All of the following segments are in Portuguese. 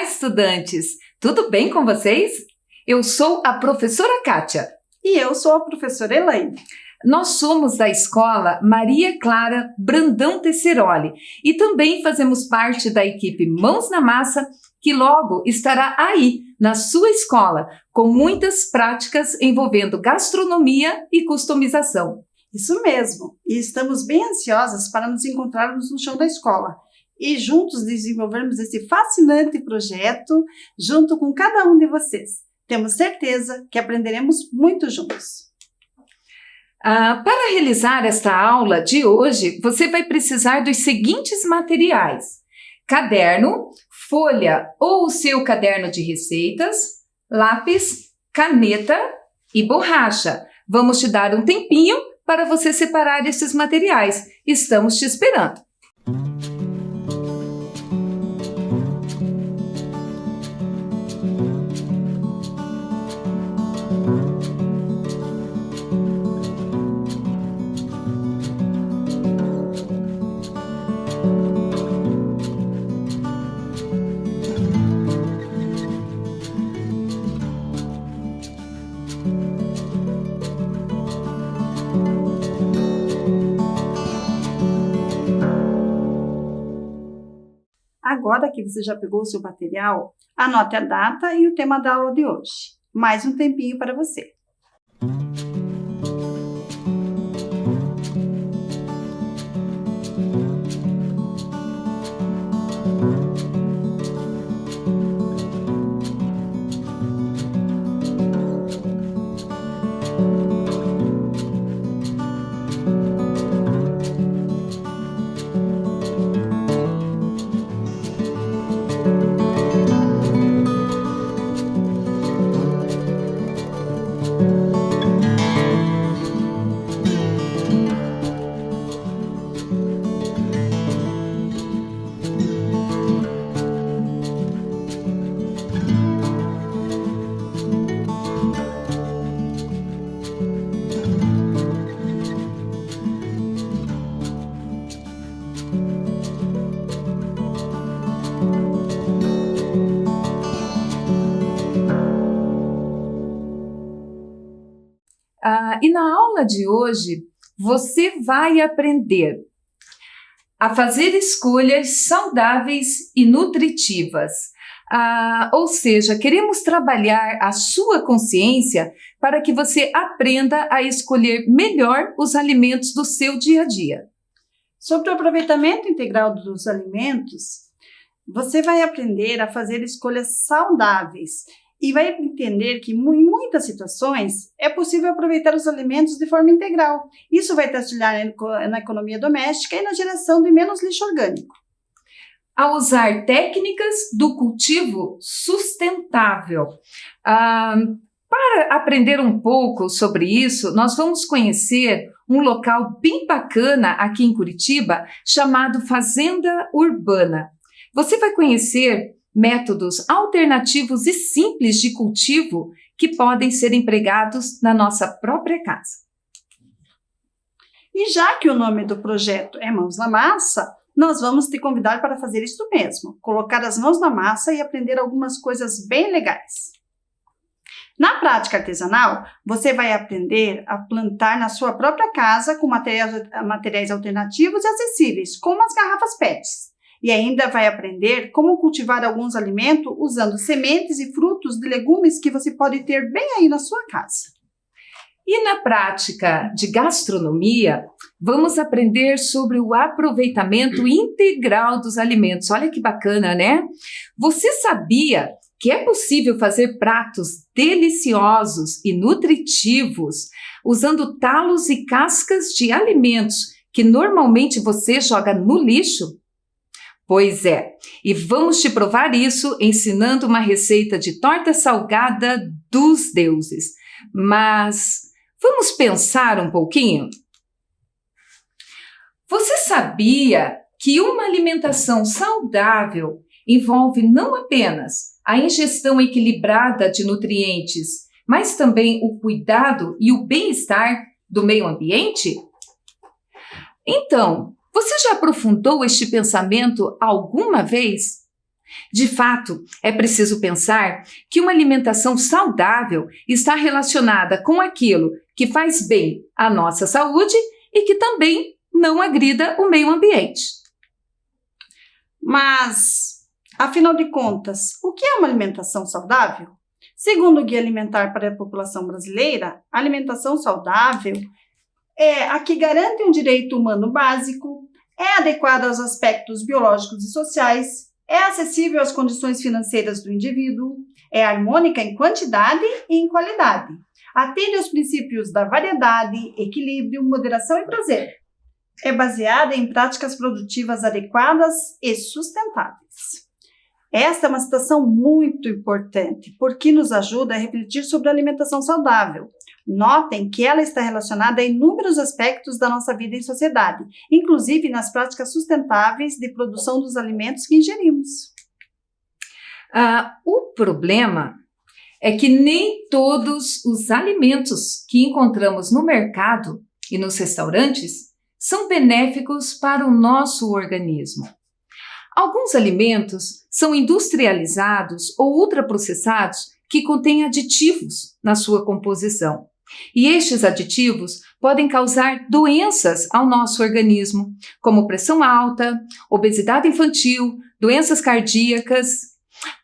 Olá, estudantes! Tudo bem com vocês? Eu sou a professora Kátia. E eu sou a professora Elaine. Nós somos da escola Maria Clara Brandão Tesseroli e também fazemos parte da equipe Mãos na Massa, que logo estará aí, na sua escola, com muitas práticas envolvendo gastronomia e customização. Isso mesmo, e estamos bem ansiosas para nos encontrarmos no chão da escola e juntos desenvolvermos esse fascinante projeto junto com cada um de vocês. Temos certeza que aprenderemos muito juntos. Para realizar esta aula de hoje, você vai precisar dos seguintes materiais: caderno, folha ou o seu caderno de receitas, lápis, caneta e borracha. Vamos te dar um tempinho para você separar esses materiais. Estamos te esperando. Agora que você já pegou o seu material, anote a data e o tema da aula de hoje. Mais um tempinho para você. E na aula de hoje, você vai aprender a fazer escolhas saudáveis e nutritivas. Ou seja, queremos trabalhar a sua consciência para que você aprenda a escolher melhor os alimentos do seu dia a dia. Sobre o aproveitamento integral dos alimentos, você vai aprender a fazer escolhas saudáveis e vai entender que em muitas situações é possível aproveitar os alimentos de forma integral. Isso vai te auxiliar na economia doméstica e na geração de menos lixo orgânico. A usar técnicas do cultivo sustentável. Para aprender um pouco sobre isso, nós vamos conhecer um local bem bacana aqui em Curitiba, chamado Fazenda Urbana. Você vai conhecer métodos alternativos e simples de cultivo que podem ser empregados na nossa própria casa. E já que o nome do projeto é Mãos na Massa, nós vamos te convidar para fazer isso mesmo, colocar as mãos na massa e aprender algumas coisas bem legais. Na prática artesanal, você vai aprender a plantar na sua própria casa com materiais alternativos e acessíveis, como as garrafas PETs. E ainda vai aprender como cultivar alguns alimentos usando sementes e frutos de legumes que você pode ter bem aí na sua casa. E na prática de gastronomia, vamos aprender sobre o aproveitamento integral dos alimentos. Olha que bacana, né? Você sabia que é possível fazer pratos deliciosos e nutritivos usando talos e cascas de alimentos que normalmente você joga no lixo? Pois é, e vamos te provar isso ensinando uma receita de torta salgada dos deuses. Mas vamos pensar um pouquinho? Você sabia que uma alimentação saudável envolve não apenas a ingestão equilibrada de nutrientes, mas também o cuidado e o bem-estar do meio ambiente? Então, você já aprofundou este pensamento alguma vez? De fato, é preciso pensar que uma alimentação saudável está relacionada com aquilo que faz bem à nossa saúde e que também não agrida o meio ambiente. Mas, afinal de contas, o que é uma alimentação saudável? Segundo o Guia Alimentar para a População Brasileira, a alimentação saudável é a que garante um direito humano básico, é adequada aos aspectos biológicos e sociais, é acessível às condições financeiras do indivíduo, é harmônica em quantidade e em qualidade, atende aos princípios da variedade, equilíbrio, moderação e prazer. É baseada em práticas produtivas adequadas e sustentáveis. Esta é uma citação muito importante, porque nos ajuda a refletir sobre a alimentação saudável. Notem que ela está relacionada a inúmeros aspectos da nossa vida em sociedade, inclusive nas práticas sustentáveis de produção dos alimentos que ingerimos. O problema é que nem todos os alimentos que encontramos no mercado e nos restaurantes são benéficos para o nosso organismo. Alguns alimentos são industrializados ou ultraprocessados que contêm aditivos na sua composição. E estes aditivos podem causar doenças ao nosso organismo, como pressão alta, obesidade infantil, doenças cardíacas.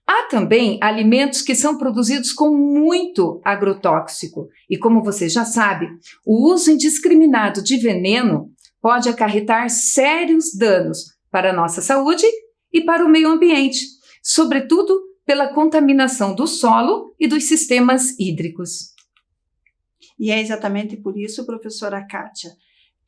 Há também alimentos que são produzidos com muito agrotóxico. E como você já sabe, o uso indiscriminado de veneno pode acarretar sérios danos para a nossa saúde e para o meio ambiente, sobretudo pela contaminação do solo e dos sistemas hídricos. E é exatamente por isso, professora Kátia,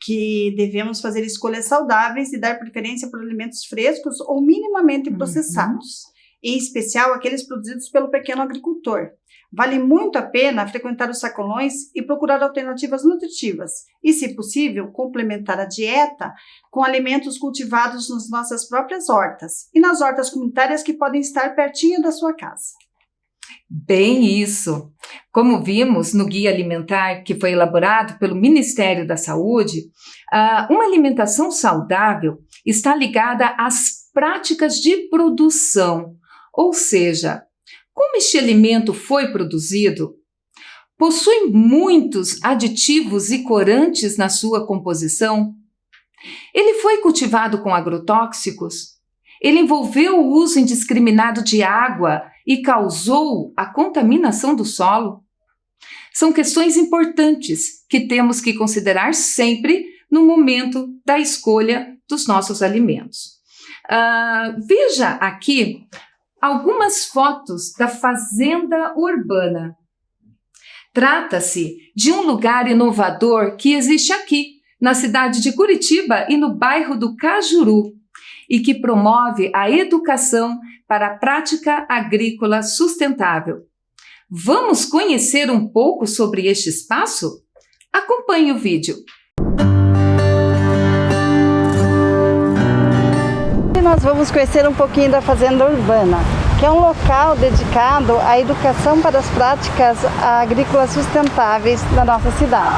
que devemos fazer escolhas saudáveis e dar preferência por alimentos frescos ou minimamente processados, em especial aqueles produzidos pelo pequeno agricultor. Vale muito a pena frequentar os sacolões e procurar alternativas nutritivas e, se possível, complementar a dieta com alimentos cultivados nas nossas próprias hortas e nas hortas comunitárias que podem estar pertinho da sua casa. Bem isso! Como vimos no Guia Alimentar que foi elaborado pelo Ministério da Saúde, uma alimentação saudável está ligada às práticas de produção, ou seja, como este alimento foi produzido, possui muitos aditivos e corantes na sua composição? Ele foi cultivado com agrotóxicos? Ele envolveu o uso indiscriminado de água e causou a contaminação do solo? São questões importantes que temos que considerar sempre no momento da escolha dos nossos alimentos. Veja aqui algumas fotos da fazenda urbana. Trata-se de um lugar inovador que existe aqui, na cidade de Curitiba e no bairro do Cajuru, e que promove a educação para a prática agrícola sustentável. Vamos conhecer um pouco sobre este espaço? Acompanhe o vídeo. Nós vamos conhecer um pouquinho da Fazenda Urbana, que é um local dedicado à educação para as práticas agrícolas sustentáveis da nossa cidade.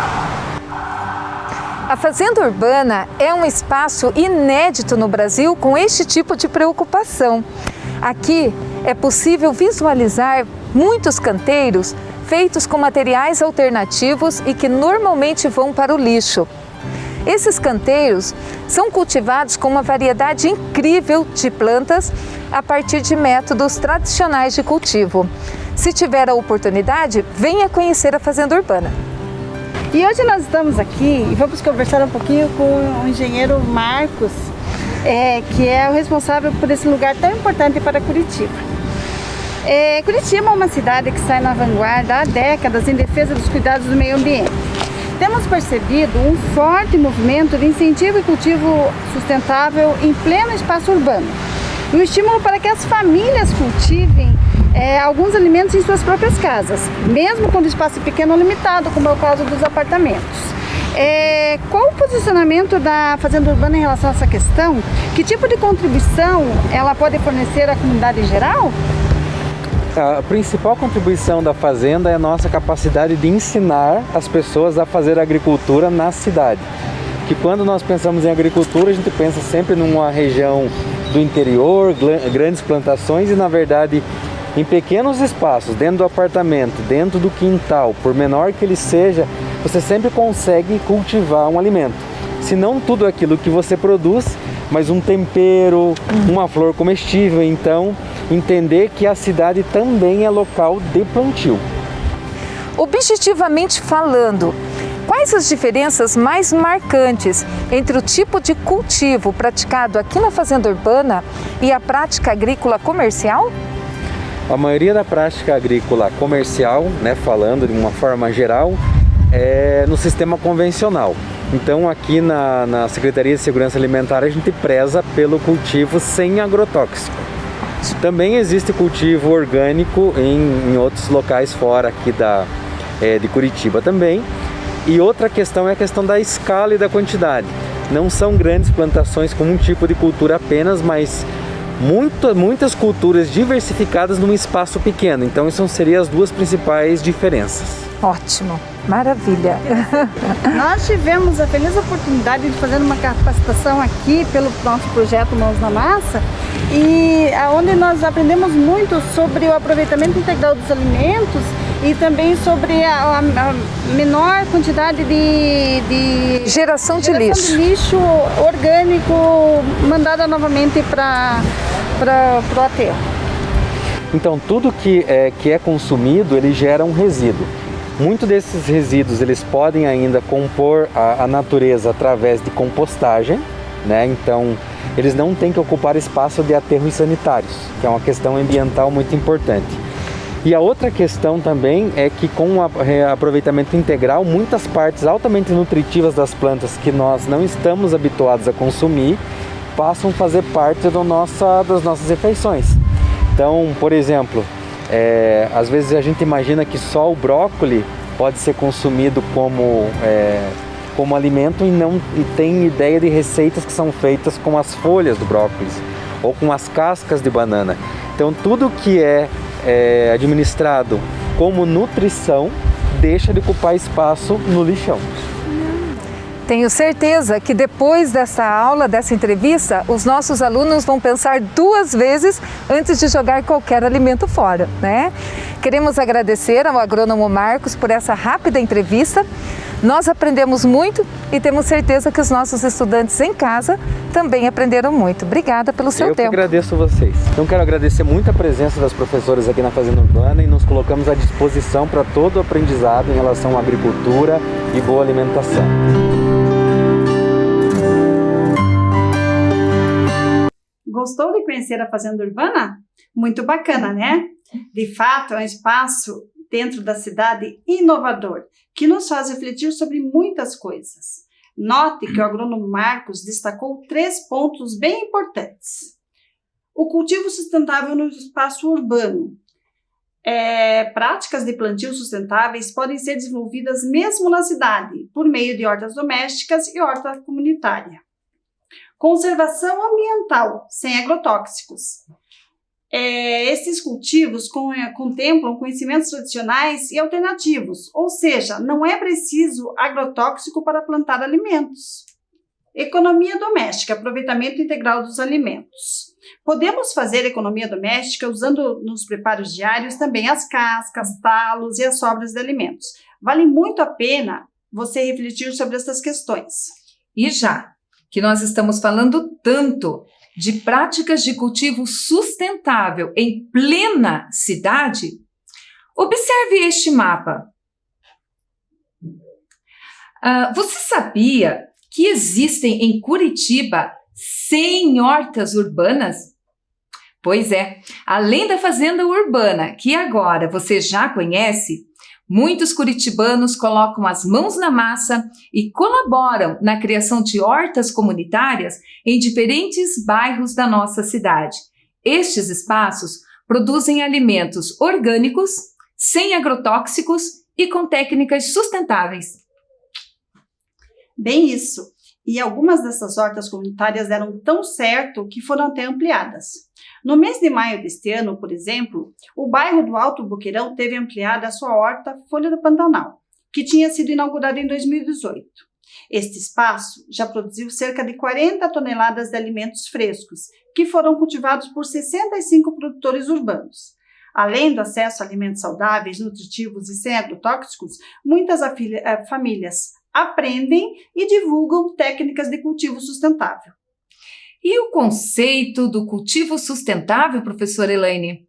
A Fazenda Urbana é um espaço inédito no Brasil com este tipo de preocupação. Aqui é possível visualizar muitos canteiros feitos com materiais alternativos e que normalmente vão para o lixo. Esses canteiros são cultivados com uma variedade incrível de plantas a partir de métodos tradicionais de cultivo. Se tiver a oportunidade, venha conhecer a Fazenda Urbana. E hoje nós estamos aqui e vamos conversar um pouquinho com o engenheiro Marcos, que é o responsável por esse lugar tão importante para Curitiba. Curitiba é uma cidade que sai na vanguarda há décadas em defesa dos cuidados do meio ambiente. Temos percebido um forte movimento de incentivo e cultivo sustentável em pleno espaço urbano. E um estímulo para que as famílias cultivem alguns alimentos em suas próprias casas, mesmo quando o espaço é pequeno ou limitado, como é o caso dos apartamentos. Qual o posicionamento da Fazenda Urbana em relação a essa questão? Que tipo de contribuição ela pode fornecer à comunidade em geral? A principal contribuição da fazenda é a nossa capacidade de ensinar as pessoas a fazer agricultura na cidade. Que quando nós pensamos em agricultura, a gente pensa sempre numa região do interior, grandes plantações e, na verdade, em pequenos espaços, dentro do apartamento, dentro do quintal, por menor que ele seja, você sempre consegue cultivar um alimento. Se não tudo aquilo que você produz, mas um tempero, uma flor comestível. Então, entender que a cidade também é local de plantio. Objetivamente falando, quais as diferenças mais marcantes entre o tipo de cultivo praticado aqui na Fazenda Urbana e a prática agrícola comercial? A maioria da prática agrícola comercial, falando de uma forma geral, é no sistema convencional. Então aqui na Secretaria de Segurança Alimentar a gente preza pelo cultivo sem agrotóxico. Também existe cultivo orgânico em outros locais fora aqui de Curitiba também. E outra questão é a questão da escala e da quantidade. Não são grandes plantações com um tipo de cultura apenas, mas muitas culturas diversificadas num espaço pequeno. Então, isso seriam as duas principais diferenças. Ótimo, maravilha. Nós tivemos a feliz oportunidade de fazer uma capacitação aqui pelo nosso projeto Mãos na Massa, e onde nós aprendemos muito sobre o aproveitamento integral dos alimentos e também sobre a menor quantidade de geração de lixo orgânico mandada novamente para o aterro. Então, tudo que é consumido, ele gera um resíduo. Muitos desses resíduos eles podem ainda compor a natureza através de compostagem, Então, eles não têm que ocupar espaço de aterros sanitários, que é uma questão ambiental muito importante. E a outra questão também é que com o aproveitamento integral, muitas partes altamente nutritivas das plantas que nós não estamos habituados a consumir passam a fazer parte das nossas refeições. Então, por exemplo, às vezes a gente imagina que só o brócolis pode ser consumido como alimento e tem ideia de receitas que são feitas com as folhas do brócolis ou com as cascas de banana. Então, tudo que é administrado como nutrição deixa de ocupar espaço no lixão. Tenho certeza que depois dessa aula, dessa entrevista, os nossos alunos vão pensar 2 vezes antes de jogar qualquer alimento fora, Queremos agradecer ao agrônomo Marcos por essa rápida entrevista. Nós aprendemos muito e temos certeza que os nossos estudantes em casa também aprenderam muito. Obrigada pelo seu tempo. Eu que agradeço vocês. Então quero agradecer muito a presença das professoras aqui na Fazenda Urbana e nos colocamos à disposição para todo o aprendizado em relação à agricultura e boa alimentação. Gostou de conhecer a Fazenda Urbana? Muito bacana, né? De fato, é um espaço dentro da cidade inovador, que nos faz refletir sobre muitas coisas. Note que o agrônomo Marcos destacou 3 pontos bem importantes. O cultivo sustentável no espaço urbano. Práticas de plantio sustentáveis podem ser desenvolvidas mesmo na cidade, por meio de hortas domésticas e horta comunitária. Conservação ambiental, sem agrotóxicos. Esses cultivos contemplam conhecimentos tradicionais e alternativos, ou seja, não é preciso agrotóxico para plantar alimentos. Economia doméstica, aproveitamento integral dos alimentos. Podemos fazer economia doméstica usando nos preparos diários também as cascas, talos e as sobras de alimentos. Vale muito a pena você refletir sobre essas questões. E já que nós estamos falando tanto de práticas de cultivo sustentável em plena cidade, observe este mapa. Você sabia que existem em Curitiba 100 hortas urbanas? Pois é, além da Fazenda Urbana, que agora você já conhece, muitos curitibanos colocam as mãos na massa e colaboram na criação de hortas comunitárias em diferentes bairros da nossa cidade. Estes espaços produzem alimentos orgânicos, sem agrotóxicos e com técnicas sustentáveis. Bem isso. E algumas dessas hortas comunitárias deram tão certo que foram até ampliadas. No mês de maio deste ano, por exemplo, o bairro do Alto Boqueirão teve ampliada a sua horta Folha do Pantanal, que tinha sido inaugurada em 2018. Este espaço já produziu cerca de 40 toneladas de alimentos frescos, que foram cultivados por 65 produtores urbanos. Além do acesso a alimentos saudáveis, nutritivos e sem agrotóxicos, muitas famílias aprendem e divulgam técnicas de cultivo sustentável. E o conceito do cultivo sustentável, professora Elaine,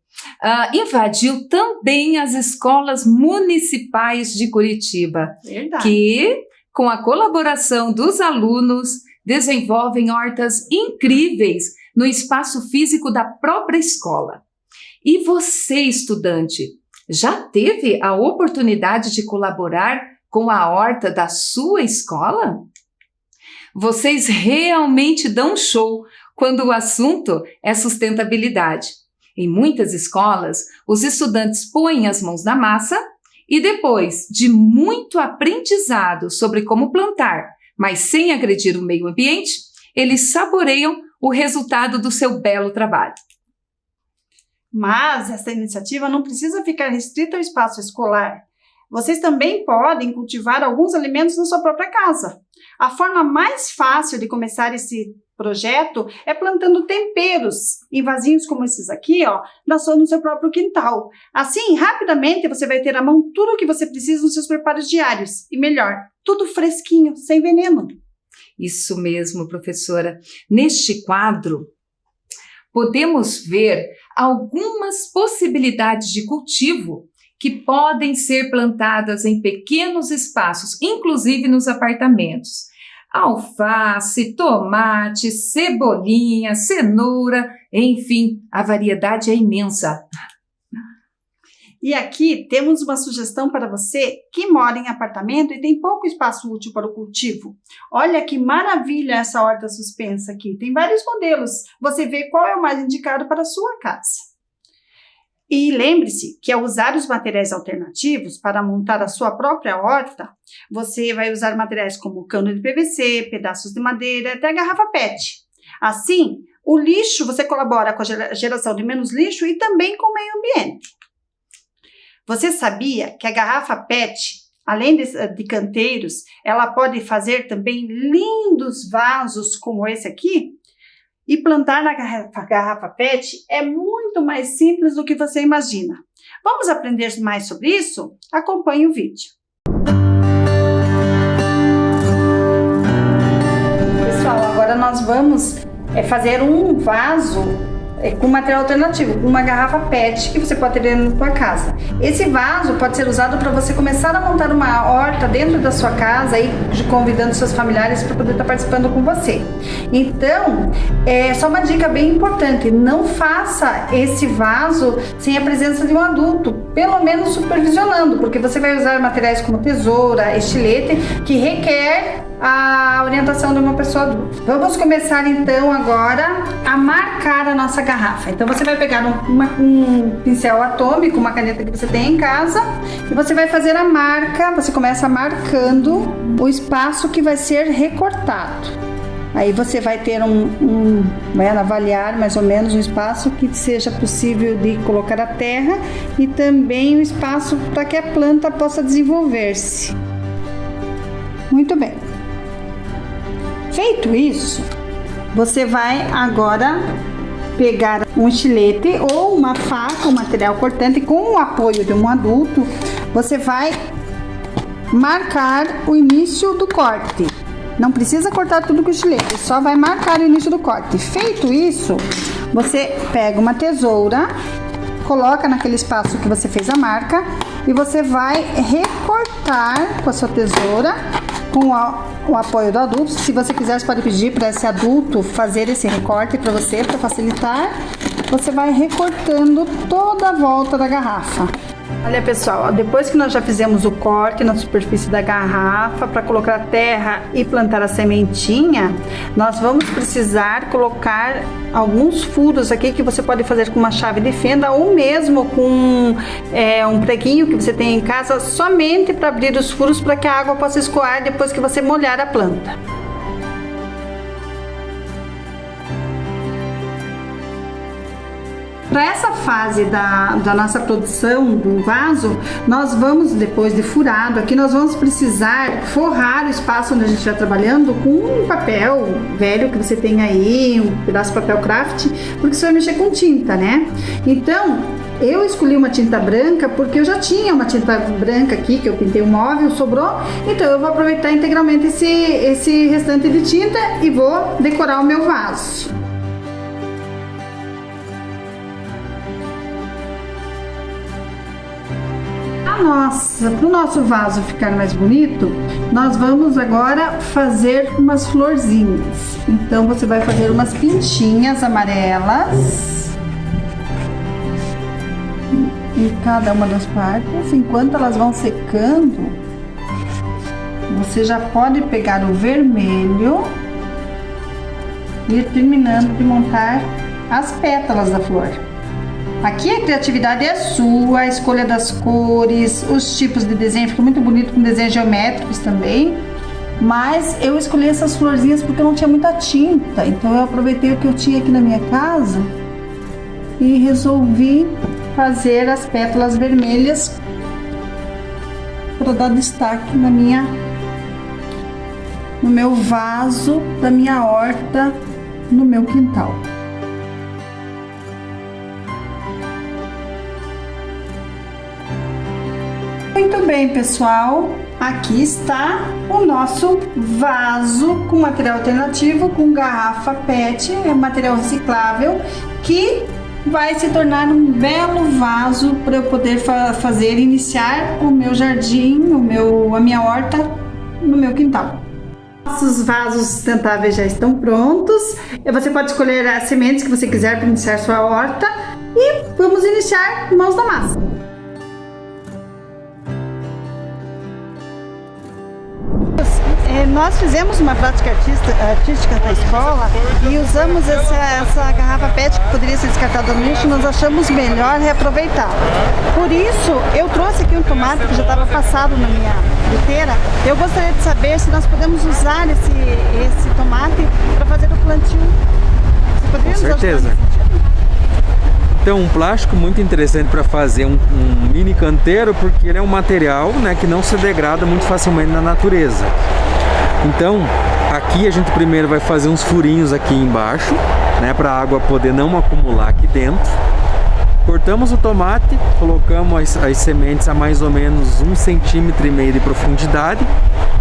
invadiu também as escolas municipais de Curitiba, Verdade. que, com a colaboração dos alunos, desenvolvem hortas incríveis no espaço físico da própria escola. E você, estudante, já teve a oportunidade de colaborar com a horta da sua escola? Vocês realmente dão show quando o assunto é sustentabilidade. Em muitas escolas, os estudantes põem as mãos na massa e depois de muito aprendizado sobre como plantar, mas sem agredir o meio ambiente, eles saboreiam o resultado do seu belo trabalho. Mas essa iniciativa não precisa ficar restrita ao espaço escolar. Vocês também podem cultivar alguns alimentos na sua própria casa. A forma mais fácil de começar esse projeto é plantando temperos em vasinhos como esses aqui, no seu próprio quintal. Assim, rapidamente você vai ter à mão tudo o que você precisa nos seus preparos diários. E melhor, tudo fresquinho, sem veneno. Isso mesmo, professora. Neste quadro, podemos ver algumas possibilidades de cultivo que podem ser plantadas em pequenos espaços, inclusive nos apartamentos. Alface, tomate, cebolinha, cenoura, enfim, a variedade é imensa. E aqui temos uma sugestão para você que mora em apartamento e tem pouco espaço útil para o cultivo. Olha que maravilha essa horta suspensa aqui. Tem vários modelos. Você vê qual é o mais indicado para a sua casa. E lembre-se que ao usar os materiais alternativos para montar a sua própria horta, você vai usar materiais como cano de PVC, pedaços de madeira, até garrafa PET. Assim, o lixo você colabora com a geração de menos lixo e também com o meio ambiente. Você sabia que a garrafa PET, além de canteiros, ela pode fazer também lindos vasos como esse aqui? E plantar na garrafa PET é muito mais simples do que você imagina. Vamos aprender mais sobre isso? Acompanhe o vídeo. Pessoal, agora nós vamos fazer um vaso com material alternativo, com uma garrafa PET que você pode ter na sua casa. Esse vaso pode ser usado para você começar a montar uma horta dentro da sua casa e convidando seus familiares para poder estar participando com você. Então, só uma dica bem importante, não faça esse vaso sem a presença de um adulto, pelo menos supervisionando, porque você vai usar materiais como tesoura, estilete, que requer a orientação de uma pessoa adulta. Vamos começar então agora a marcar a nossa garrafa. Então você vai pegar um pincel atômico, uma caneta que você tem em casa, e você vai fazer a marca. Você começa marcando o espaço que vai ser recortado. Aí você vai ter vai avaliar mais ou menos um espaço que seja possível de colocar a terra e também o espaço para que a planta possa desenvolver-se. Muito bem. Feito isso, você vai agora pegar um estilete ou uma faca, um material cortante, com o apoio de um adulto, você vai marcar o início do corte. Não precisa cortar tudo com o estilete, só vai marcar o início do corte. Feito isso, você pega uma tesoura, coloca naquele espaço que você fez a marca e você vai recortar com a sua tesoura com o apoio do adulto. Se você quiser, você pode pedir para esse adulto fazer esse recorte para você, para facilitar. Você vai recortando toda a volta da garrafa. Olha, pessoal, depois que nós já fizemos o corte na superfície da garrafa para colocar a terra e plantar a sementinha, nós vamos precisar colocar alguns furos aqui que você pode fazer com uma chave de fenda ou mesmo com um preguinho que você tem em casa, somente para abrir os furos para que a água possa escoar depois que você molhar a planta. Para essa fase da nossa produção do vaso, nós vamos, depois de furado aqui, nós vamos precisar forrar o espaço onde a gente está trabalhando com um papel velho que você tem aí, um pedaço de papel craft, porque você vai mexer com tinta, né? Então, eu escolhi uma tinta branca porque eu já tinha uma tinta branca aqui, que eu pintei o móvel, sobrou, então eu vou aproveitar integralmente esse restante de tinta e vou decorar o meu vaso. Para o nosso vaso ficar mais bonito, nós vamos agora fazer umas florzinhas. Então você vai fazer umas pintinhas amarelas em cada uma das partes. Enquanto elas vão secando, você já pode pegar o vermelho e ir terminando de montar as pétalas da flor. Aqui a criatividade é sua, a escolha das cores, os tipos de desenho, fica muito bonito com desenhos geométricos também. Mas eu escolhi essas florzinhas porque eu não tinha muita tinta, então eu aproveitei o que eu tinha aqui na minha casa e resolvi fazer as pétalas vermelhas para dar destaque no meu vaso da minha horta no meu quintal. Muito bem, pessoal, aqui está o nosso vaso com material alternativo, com garrafa PET, material reciclável, que vai se tornar um belo vaso para eu poder iniciar o meu jardim, a minha horta no meu quintal. Nossos vasos sustentáveis já estão prontos. Você pode escolher as sementes que você quiser para iniciar sua horta e vamos iniciar mãos na massa. Nós fizemos uma prática artística na escola e usamos essa garrafa PET que poderia ser descartada no lixo, nós achamos melhor reaproveitar. Por isso, eu trouxe aqui um tomate que já estava passado na minha fruteira. Eu gostaria de saber se nós podemos usar esse tomate para fazer o plantio. Com certeza. Então, um plástico muito interessante para fazer um mini canteiro, porque ele é um material, né, que não se degrada muito facilmente na natureza. Então, aqui a gente primeiro vai fazer uns furinhos aqui embaixo, né, para a água poder não acumular aqui dentro. Cortamos o tomate, colocamos as sementes a mais ou menos 1,5 cm de profundidade,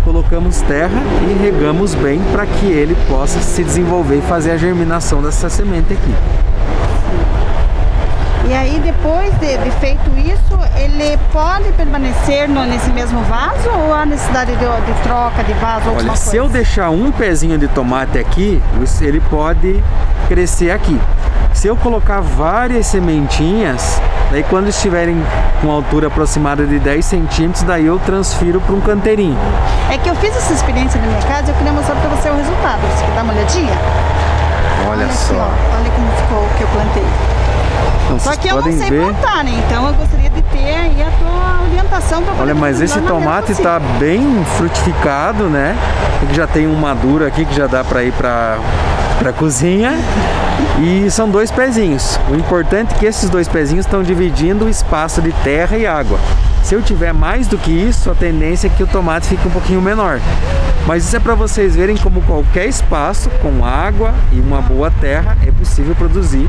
colocamos terra e regamos bem para que ele possa se desenvolver e fazer a germinação dessa semente aqui. E aí, depois de feito isso, ele pode permanecer nesse mesmo vaso ou há necessidade de troca de vaso? Olha, se eu deixar um pezinho de tomate aqui, ele pode crescer aqui. Se eu colocar várias sementinhas, daí quando estiverem com altura aproximada de 10 centímetros, daí eu transfiro para um canteirinho. É que eu fiz essa experiência na minha casa e eu queria mostrar para você o resultado. Você quer dar uma olhadinha? Olha só. Aqui, ó, olha como ficou o que eu plantei. Então, só que eu não sei plantar, né? Então eu gostaria de ter aí a tua orientação para poder. Olha, mas esse tomate está bem frutificado, né? Ele já tem um maduro aqui que já dá para ir para a cozinha. E são 2 pezinhos. O importante é que esses 2 pezinhos estão dividindo o espaço de terra e água. Se eu tiver mais do que isso, a tendência é que o tomate fique um pouquinho menor. Mas isso é para vocês verem como qualquer espaço com água e uma boa terra é possível produzir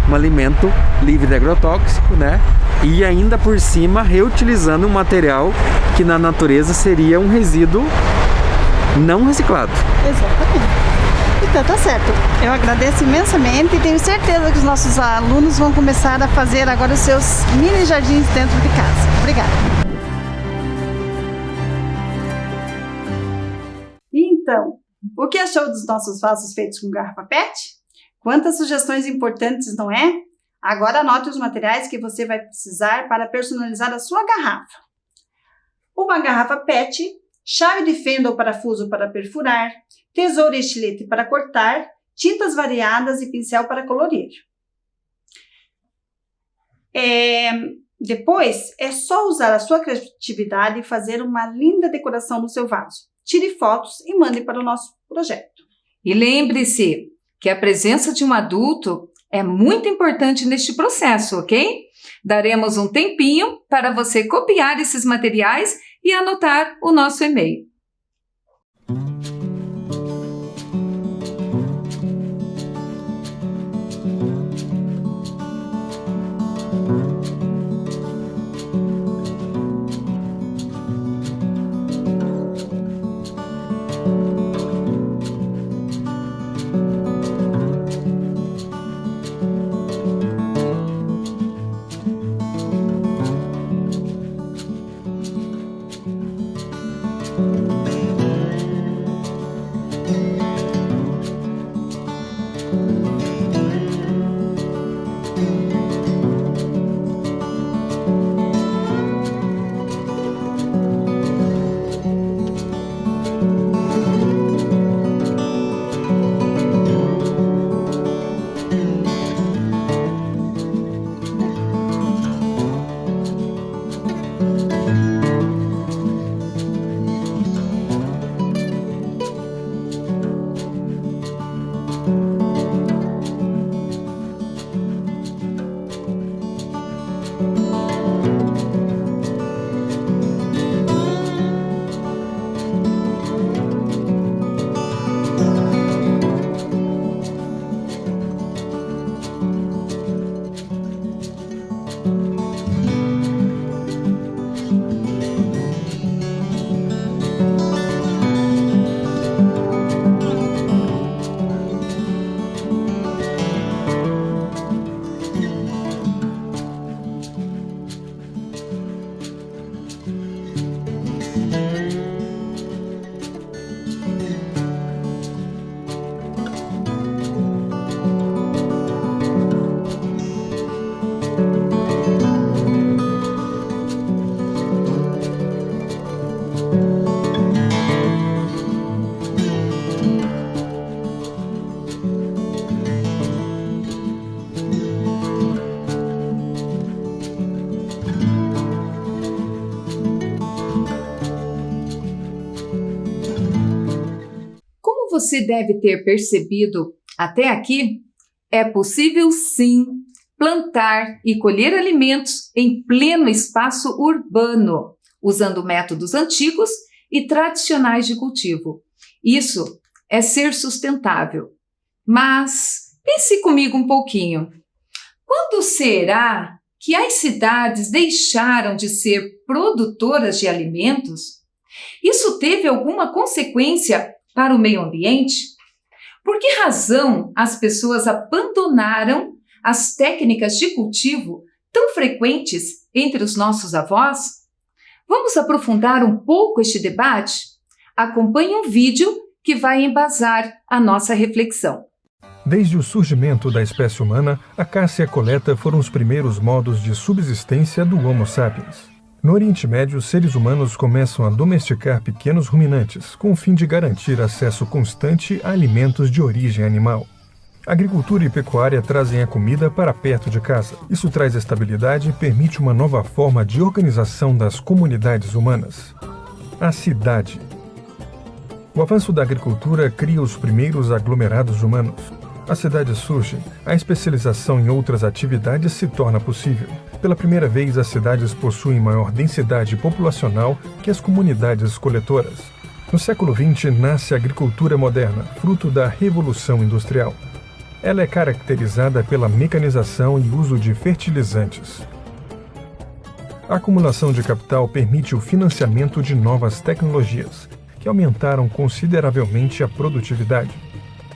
um alimento livre de agrotóxico, né? E ainda por cima reutilizando um material que na natureza seria um resíduo não reciclado. Exatamente. Então tá certo. Eu agradeço imensamente e tenho certeza que os nossos alunos vão começar a fazer agora os seus mini jardins dentro de casa. Obrigada. Então, o que achou dos nossos vasos feitos com garrafa PET? Quantas sugestões importantes, não é? Agora anote os materiais que você vai precisar para personalizar a sua garrafa. Uma garrafa PET, chave de fenda ou parafuso para perfurar, tesoura e estilete para cortar, tintas variadas e pincel para colorir. Depois, é só usar a sua criatividade e fazer uma linda decoração no seu vaso. Tire fotos e mande para o nosso projeto. E lembre-se que a presença de um adulto é muito importante neste processo, ok? Daremos um tempinho para você copiar esses materiais e anotar o nosso e-mail. Você deve ter percebido até aqui, é possível sim plantar e colher alimentos em pleno espaço urbano, usando métodos antigos e tradicionais de cultivo. Isso é ser sustentável. Mas pense comigo um pouquinho. Quando será que as cidades deixaram de ser produtoras de alimentos? Isso teve alguma consequência para o meio ambiente? Por que razão as pessoas abandonaram as técnicas de cultivo tão frequentes entre os nossos avós? Vamos aprofundar um pouco este debate? Acompanhe um vídeo que vai embasar a nossa reflexão. Desde o surgimento da espécie humana, a caça e a coleta foram os primeiros modos de subsistência do Homo sapiens. No Oriente Médio, os seres humanos começam a domesticar pequenos ruminantes, com o fim de garantir acesso constante a alimentos de origem animal. Agricultura e pecuária trazem a comida para perto de casa. Isso traz estabilidade e permite uma nova forma de organização das comunidades humanas. A cidade. O avanço da agricultura cria os primeiros aglomerados humanos. As cidades surgem, a especialização em outras atividades se torna possível. Pela primeira vez, as cidades possuem maior densidade populacional que as comunidades coletoras. No século XX, nasce a agricultura moderna, fruto da Revolução Industrial. Ela é caracterizada pela mecanização e uso de fertilizantes. A acumulação de capital permite o financiamento de novas tecnologias, que aumentaram consideravelmente a produtividade.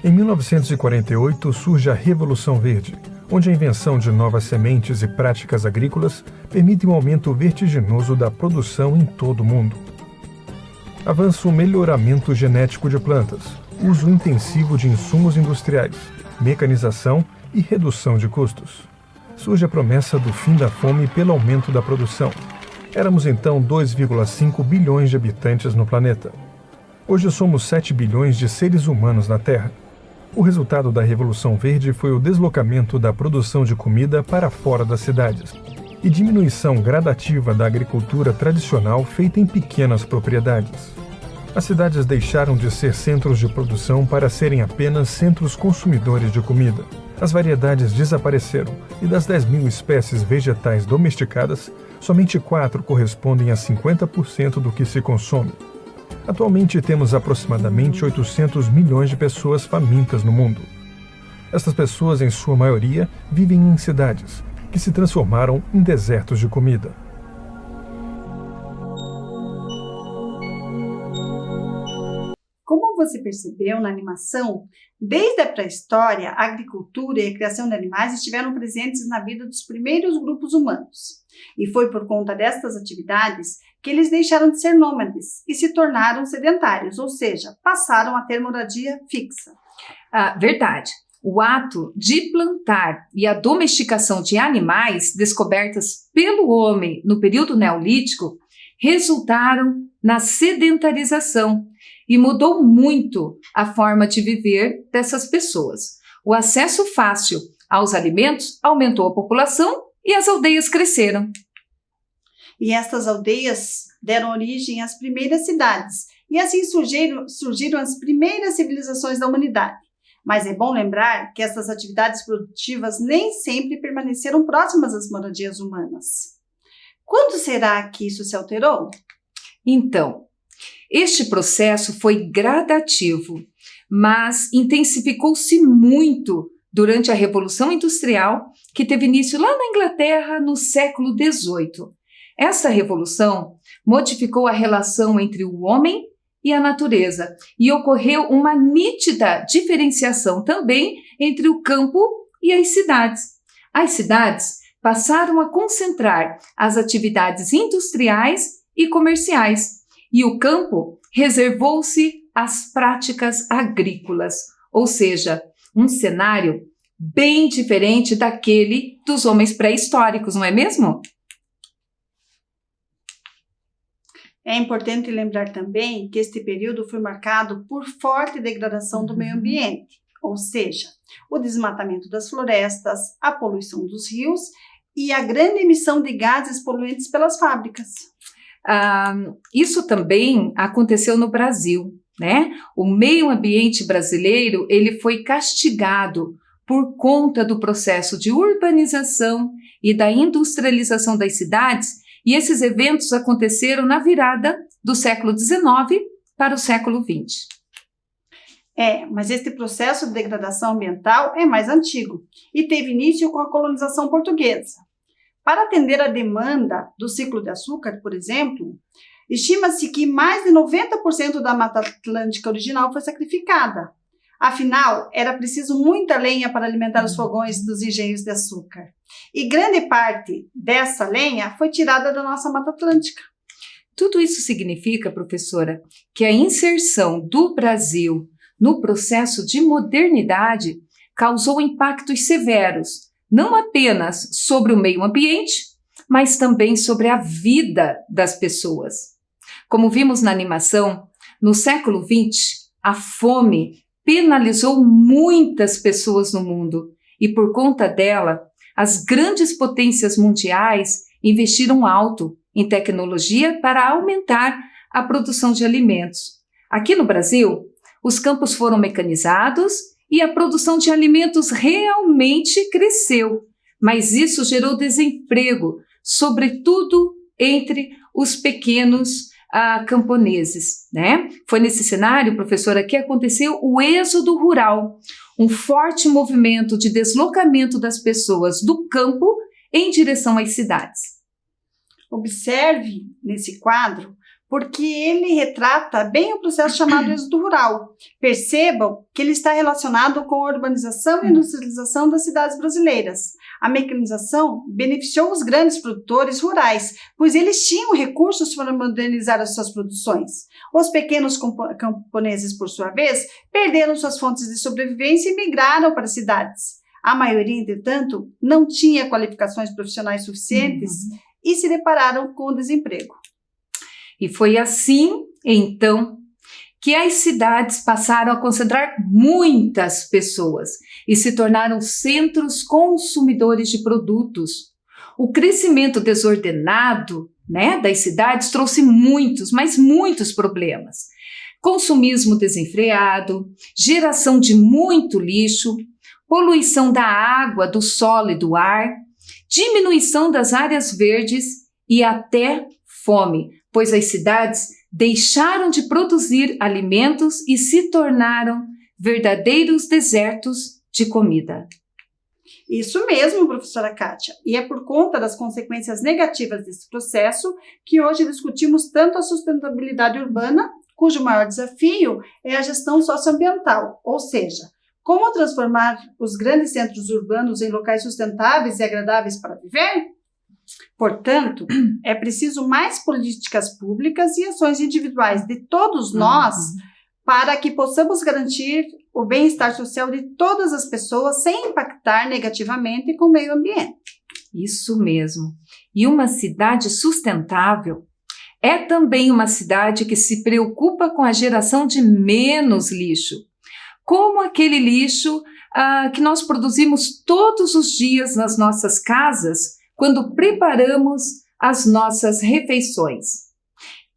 Em 1948 surge a Revolução Verde, onde a invenção de novas sementes e práticas agrícolas permite um aumento vertiginoso da produção em todo o mundo. Avança o melhoramento genético de plantas, uso intensivo de insumos industriais, mecanização e redução de custos. Surge a promessa do fim da fome pelo aumento da produção. Éramos então 2,5 bilhões de habitantes no planeta. Hoje somos 7 bilhões de seres humanos na Terra. O resultado da Revolução Verde foi o deslocamento da produção de comida para fora das cidades e diminuição gradativa da agricultura tradicional feita em pequenas propriedades. As cidades deixaram de ser centros de produção para serem apenas centros consumidores de comida. As variedades desapareceram e das 10.000 espécies vegetais domesticadas, somente 4 correspondem a 50% do que se consome. Atualmente temos aproximadamente 800 milhões de pessoas famintas no mundo. Estas pessoas, em sua maioria, vivem em cidades, que se transformaram em desertos de comida. Como você percebeu na animação, desde a pré-história, a agricultura e a criação de animais estiveram presentes na vida dos primeiros grupos humanos. E foi por conta destas atividades que eles deixaram de ser nômades e se tornaram sedentários, ou seja, passaram a ter moradia fixa. Verdade. O ato de plantar e a domesticação de animais descobertas pelo homem no período neolítico resultaram na sedentarização e mudou muito a forma de viver dessas pessoas. O acesso fácil aos alimentos aumentou a população e as aldeias cresceram. E estas aldeias deram origem às primeiras cidades, e assim surgiram as primeiras civilizações da humanidade. Mas é bom lembrar que essas atividades produtivas nem sempre permaneceram próximas às moradias humanas. Quando será que isso se alterou? Então, este processo foi gradativo, mas intensificou-se muito durante a Revolução Industrial, que teve início lá na Inglaterra no século XVIII. Essa revolução modificou a relação entre o homem e a natureza e ocorreu uma nítida diferenciação também entre o campo e as cidades. As cidades passaram a concentrar as atividades industriais e comerciais, e o campo reservou-se às práticas agrícolas, ou seja, um cenário bem diferente daquele dos homens pré-históricos, não é mesmo? É importante lembrar também que este período foi marcado por forte degradação do meio ambiente, ou seja, o desmatamento das florestas, a poluição dos rios e a grande emissão de gases poluentes pelas fábricas. Isso também aconteceu no Brasil, né? O meio ambiente brasileiro ele foi castigado por conta do processo de urbanização e da industrialização das cidades, e esses eventos aconteceram na virada do século XIX para o século XX. Mas este processo de degradação ambiental é mais antigo e teve início com a colonização portuguesa. Para atender a demanda do ciclo de açúcar, por exemplo, estima-se que mais de 90% da Mata Atlântica original foi sacrificada. Afinal, era preciso muita lenha para alimentar os fogões dos engenhos de açúcar. E grande parte dessa lenha foi tirada da nossa Mata Atlântica. Tudo isso significa, professora, que a inserção do Brasil no processo de modernidade causou impactos severos, não apenas sobre o meio ambiente, mas também sobre a vida das pessoas. Como vimos na animação, no século XX, a fome penalizou muitas pessoas no mundo e, por conta dela, as grandes potências mundiais investiram alto em tecnologia para aumentar a produção de alimentos. Aqui no Brasil, os campos foram mecanizados e a produção de alimentos realmente cresceu, mas isso gerou desemprego, sobretudo entre os pequenos camponeses, né? Foi nesse cenário, professora, que aconteceu o êxodo rural, um forte movimento de deslocamento das pessoas do campo em direção às cidades. Observe nesse quadro, porque ele retrata bem o processo chamado êxodo rural. Percebam que ele está relacionado com a urbanização e industrialização das cidades brasileiras. A mecanização beneficiou os grandes produtores rurais, pois eles tinham recursos para modernizar as suas produções. Os pequenos camponeses, por sua vez, perderam suas fontes de sobrevivência e migraram para as cidades. A maioria, entretanto, não tinha qualificações profissionais suficientes e se depararam com o desemprego. E foi assim, então, que as cidades passaram a concentrar muitas pessoas e se tornaram centros consumidores de produtos. O crescimento desordenado, né, das cidades trouxe muitos, mas muitos problemas. Consumismo desenfreado, geração de muito lixo, poluição da água, do solo e do ar, diminuição das áreas verdes e até fome, pois as cidades deixaram de produzir alimentos e se tornaram verdadeiros desertos de comida. Isso mesmo, professora Kátia. E é por conta das consequências negativas desse processo que hoje discutimos tanto a sustentabilidade urbana, cujo maior desafio é a gestão socioambiental, ou seja, como transformar os grandes centros urbanos em locais sustentáveis e agradáveis para viver? Portanto, é preciso mais políticas públicas e ações individuais de todos nós para que possamos garantir o bem-estar social de todas as pessoas sem impactar negativamente com o meio ambiente. Isso mesmo. E uma cidade sustentável é também uma cidade que se preocupa com a geração de menos lixo, como aquele lixo que nós produzimos todos os dias nas nossas casas quando preparamos as nossas refeições.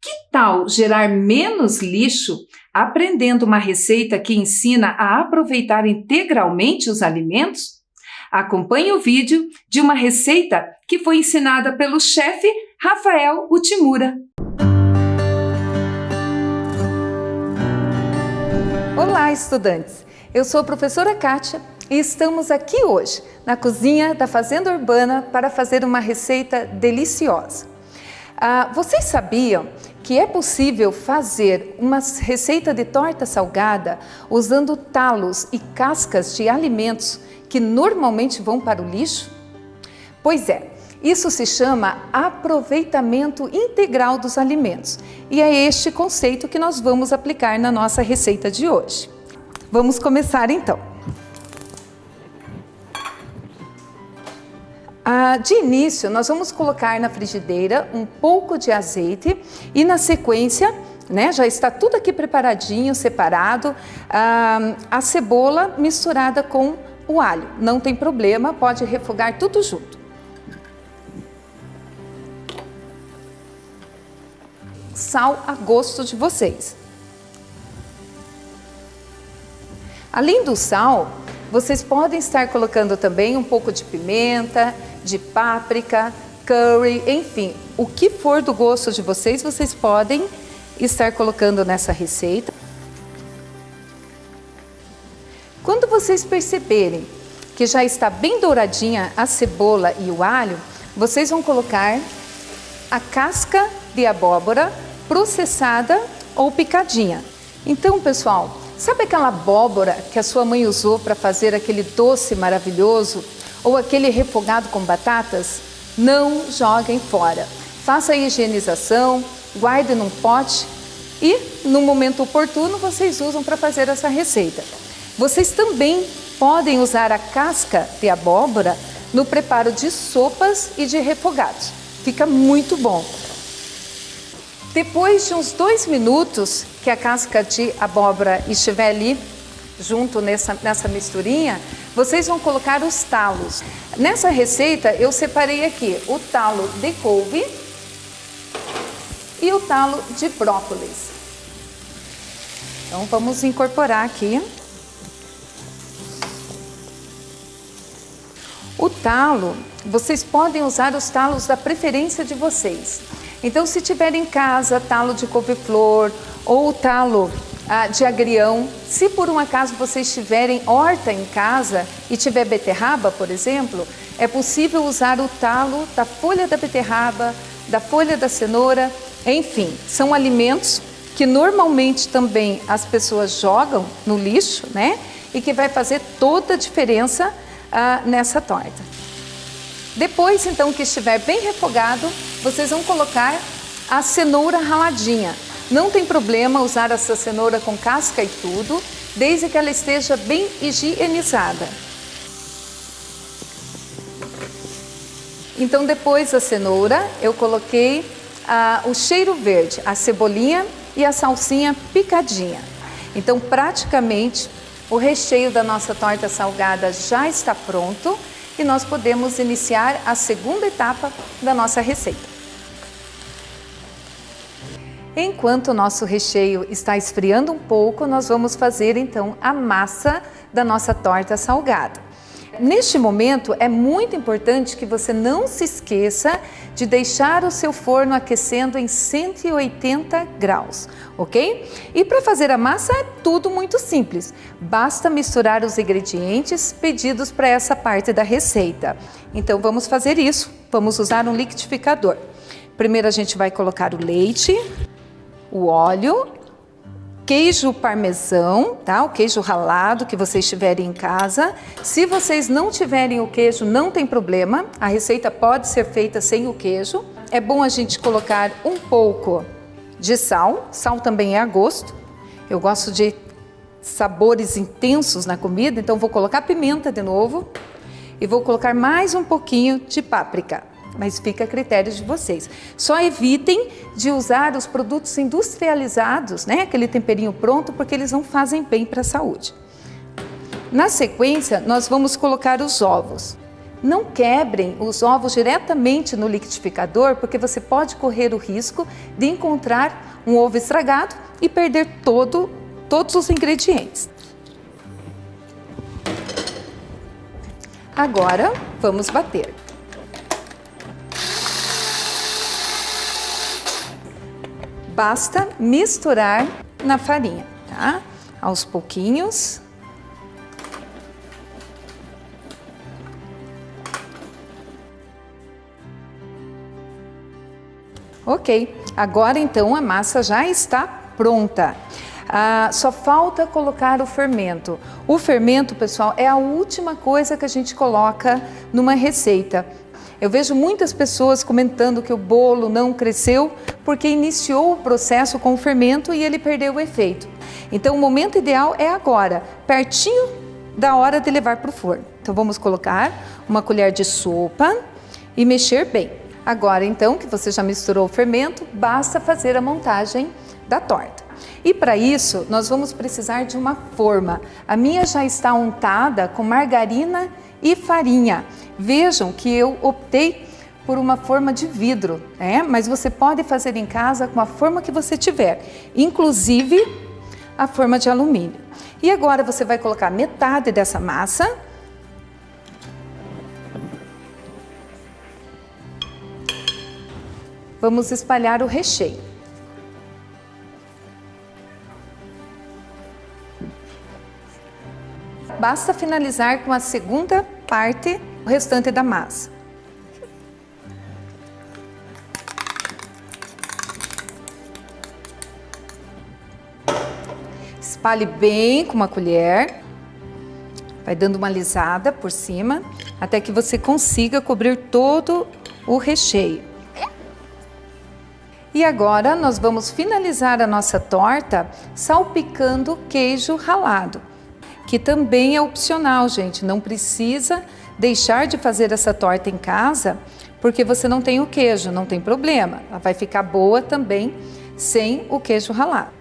Que tal gerar menos lixo aprendendo uma receita que ensina a aproveitar integralmente os alimentos? Acompanhe o vídeo de uma receita que foi ensinada pelo chefe Rafael Utimura. Olá, estudantes! Eu sou a professora Kátia e estamos aqui hoje na cozinha da Fazenda Urbana para fazer uma receita deliciosa. Vocês sabiam que é possível fazer uma receita de torta salgada usando talos e cascas de alimentos que normalmente vão para o lixo? Pois é, isso se chama aproveitamento integral dos alimentos e é este conceito que nós vamos aplicar na nossa receita de hoje. Vamos começar então. De início, nós vamos colocar na frigideira um pouco de azeite e na sequência, já está tudo aqui preparadinho, separado, a cebola misturada com o alho. Não tem problema, pode refogar tudo junto. Sal a gosto de vocês. Além do sal, vocês podem estar colocando também um pouco de pimenta, de páprica, curry, enfim, o que for do gosto de vocês, vocês podem estar colocando nessa receita. Quando vocês perceberem que já está bem douradinha a cebola e o alho, vocês vão colocar a casca de abóbora processada ou picadinha. Então, pessoal, sabe aquela abóbora que a sua mãe usou para fazer aquele doce maravilhoso? Ou aquele refogado com batatas? Não joguem fora. Faça a higienização, guarde num pote e, no momento oportuno, vocês usam para fazer essa receita. Vocês também podem usar a casca de abóbora no preparo de sopas e de refogados. Fica muito bom. Depois de uns 2 minutos que a casca de abóbora estiver ali, junto nessa misturinha, vocês vão colocar os talos. Nessa receita eu separei aqui o talo de couve e o talo de brócolis. Então vamos incorporar aqui. O talo, vocês podem usar os talos da preferência de vocês. Então, se tiver em casa talo de couve-flor ou talo de agrião, se por um acaso vocês tiverem horta em casa e tiver beterraba, por exemplo, é possível usar o talo da folha da beterraba, da folha da cenoura, enfim, são alimentos que normalmente também as pessoas jogam no lixo, e que vai fazer toda a diferença nessa torta. Depois, então, que estiver bem refogado, vocês vão colocar a cenoura raladinha. Não tem problema usar essa cenoura com casca e tudo, desde que ela esteja bem higienizada. Então, depois da cenoura, eu coloquei o cheiro verde, a cebolinha e a salsinha picadinha. Então, praticamente, o recheio da nossa torta salgada já está pronto e nós podemos iniciar a segunda etapa da nossa receita. Enquanto o nosso recheio está esfriando um pouco, nós vamos fazer então a massa da nossa torta salgada. Neste momento é muito importante que você não se esqueça de deixar o seu forno aquecendo em 180 graus, ok? E para fazer a massa é tudo muito simples, basta misturar os ingredientes pedidos para essa parte da receita. Então vamos fazer isso, vamos usar um liquidificador. Primeiro a gente vai colocar o leite, o óleo, queijo parmesão, tá? O queijo ralado que vocês tiverem em casa. Se vocês não tiverem o queijo, não tem problema. A receita pode ser feita sem o queijo. É bom a gente colocar um pouco de sal. Sal também é a gosto. Eu gosto de sabores intensos na comida, então vou colocar pimenta de novo e vou colocar mais um pouquinho de páprica. Mas fica a critério de vocês. Só evitem de usar os produtos industrializados, né? Aquele temperinho pronto, porque eles não fazem bem para a saúde. Na sequência, nós vamos colocar os ovos. Não quebrem os ovos diretamente no liquidificador, porque você pode correr o risco de encontrar um ovo estragado e perder todos os ingredientes. Agora, vamos bater. Basta misturar na farinha, tá? Aos pouquinhos. Ok, agora então a massa já está pronta. Só falta colocar o fermento. O fermento, pessoal, é a última coisa que a gente coloca numa receita. Eu vejo muitas pessoas comentando que o bolo não cresceu porque iniciou o processo com o fermento e ele perdeu o efeito. Então o momento ideal é agora, pertinho da hora de levar para o forno. Então vamos colocar uma colher de sopa e mexer bem. Agora então que você já misturou o fermento, basta fazer a montagem da torta. E para isso nós vamos precisar de uma forma. A minha já está untada com margarina e farinha. Vejam que eu optei por uma forma de vidro, né? Mas você pode fazer em casa com a forma que você tiver, inclusive a forma de alumínio. E agora você vai colocar metade dessa massa. Vamos espalhar o recheio. Basta finalizar com a segunda parte, o restante da massa. Espalhe bem com uma colher, vai dando uma alisada por cima, até que você consiga cobrir todo o recheio. E agora nós vamos finalizar a nossa torta salpicando queijo ralado, que também é opcional, gente. Não precisa deixar de fazer essa torta em casa, porque você não tem o queijo, não tem problema. Ela vai ficar boa também sem o queijo ralado.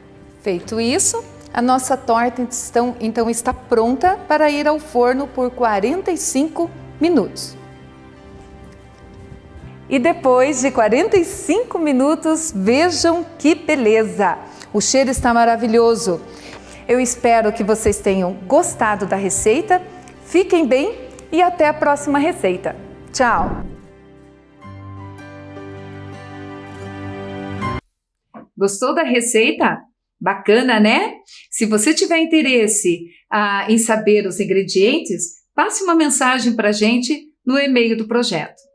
Feito isso, a nossa torta então está pronta para ir ao forno por 45 minutos. E depois de 45 minutos, vejam que beleza! O cheiro está maravilhoso. Eu espero que vocês tenham gostado da receita. Fiquem bem e até a próxima receita. Tchau! Gostou da receita? Bacana, né? Se você tiver interesse em saber os ingredientes, passe uma mensagem para a gente no e-mail do projeto.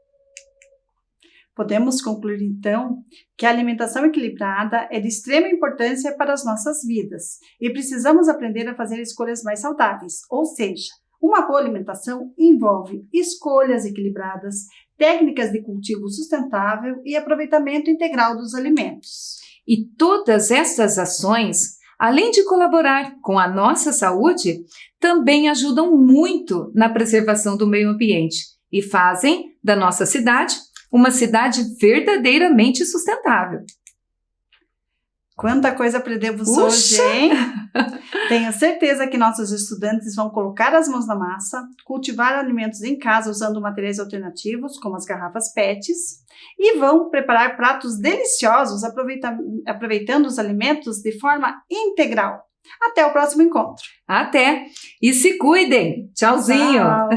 Podemos concluir, então, que a alimentação equilibrada é de extrema importância para as nossas vidas e precisamos aprender a fazer escolhas mais saudáveis, ou seja, uma boa alimentação envolve escolhas equilibradas, técnicas de cultivo sustentável e aproveitamento integral dos alimentos. E todas essas ações, além de colaborar com a nossa saúde, também ajudam muito na preservação do meio ambiente e fazem da nossa cidade uma cidade verdadeiramente sustentável. Quanta coisa aprendemos Puxa! hoje, hein? Tenho certeza que nossos estudantes vão colocar as mãos na massa, cultivar alimentos em casa usando materiais alternativos, como as garrafas PETs, e vão preparar pratos deliciosos aproveitando os alimentos de forma integral. Até o próximo encontro. Até! E se cuidem! Tchauzinho! Tchau.